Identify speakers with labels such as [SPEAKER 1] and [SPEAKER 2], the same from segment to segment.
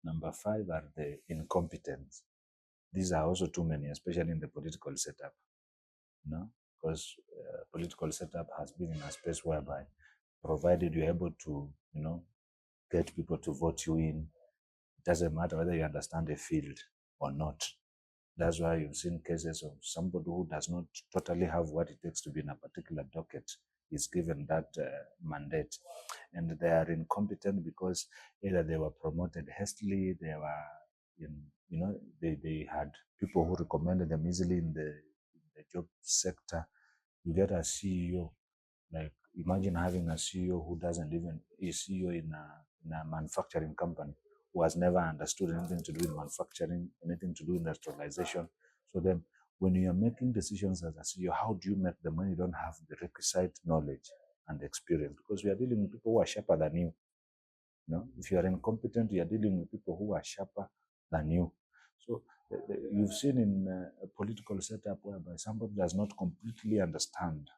[SPEAKER 1] Number 5 are the incompetents. These are also too many, especially in the political setup, because political setup has been in a space whereby, provided you're able to, get people to vote you in, it doesn't matter whether you understand the field or not. That's why you've seen cases of somebody who does not totally have what it takes to be in a particular docket is given that mandate. And they are incompetent because either they were promoted hastily, they were they had people who recommended them easily in the job sector. You get a CEO, like imagine having a CEO who doesn't even, a CEO in a manufacturing company who has never understood anything to do with manufacturing, anything to do with industrialization. So then when you are making decisions as a CEO, how do you make them when you don't have the requisite knowledge and experience? Because we are dealing with people who are sharper than you. If you are incompetent, you are dealing with people who are sharper than you. So you've seen in a political setup whereby somebody does not completely understand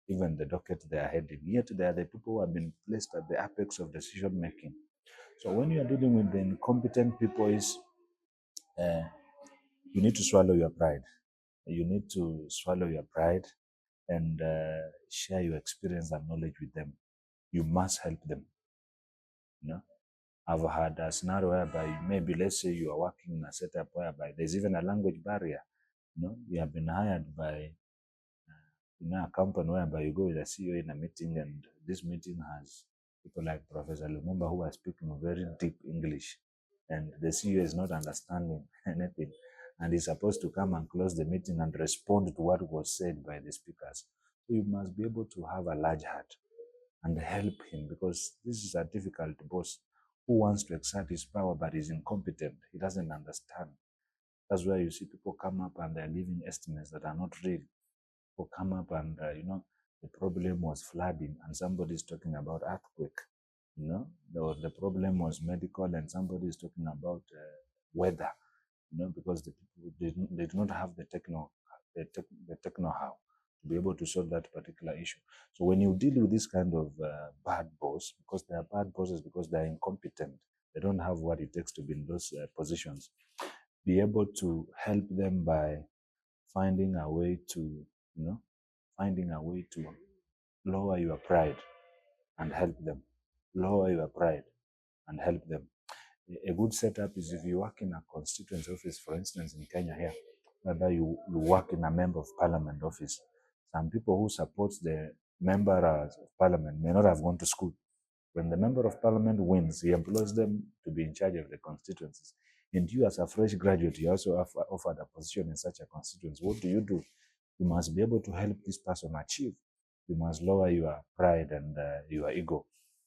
[SPEAKER 1] even the docket they are heading, yet they are the people who have been placed at the apex of decision making. So when you are dealing with the incompetent people, you need to swallow your pride. You need to swallow your pride and share your experience and knowledge with them. You must help them. I've had a scenario whereby maybe, let's say, you are working in a setup whereby there's even a language barrier. You have been hired by a company whereby you go with a CEO in a meeting, and this meeting has people like Professor Lumumba who are speaking very deep English, and the CEO is not understanding anything, and he's supposed to come and close the meeting and respond to what was said by the speakers. So you must be able to have a large heart and help him, because this is a difficult boss who wants to exert his power but is incompetent. He doesn't understand. That's why you see people come up and they're leaving estimates that are not real. People come up and, the problem was flooding and somebody is talking about earthquake. The problem was medical and somebody is talking about weather, because the people, they do not have the techno-how to be able to solve that particular issue. So when you deal with this kind of bad boss, because they are bad bosses, because they are incompetent, they don't have what it takes to be in those positions, be able to help them by finding a way to, lower your pride and help them. Lower your pride and help them. A good setup is if you work in a constituency office, for instance, in Kenya here, whereby you work in a member of parliament office. Some people who support the member of parliament may not have gone to school. When the member of parliament wins, he employs them to be in charge of the constituencies. And you, as a fresh graduate, you also offered a position in such a constituency. What do? You must be able to help this person achieve. You must lower your pride and your ego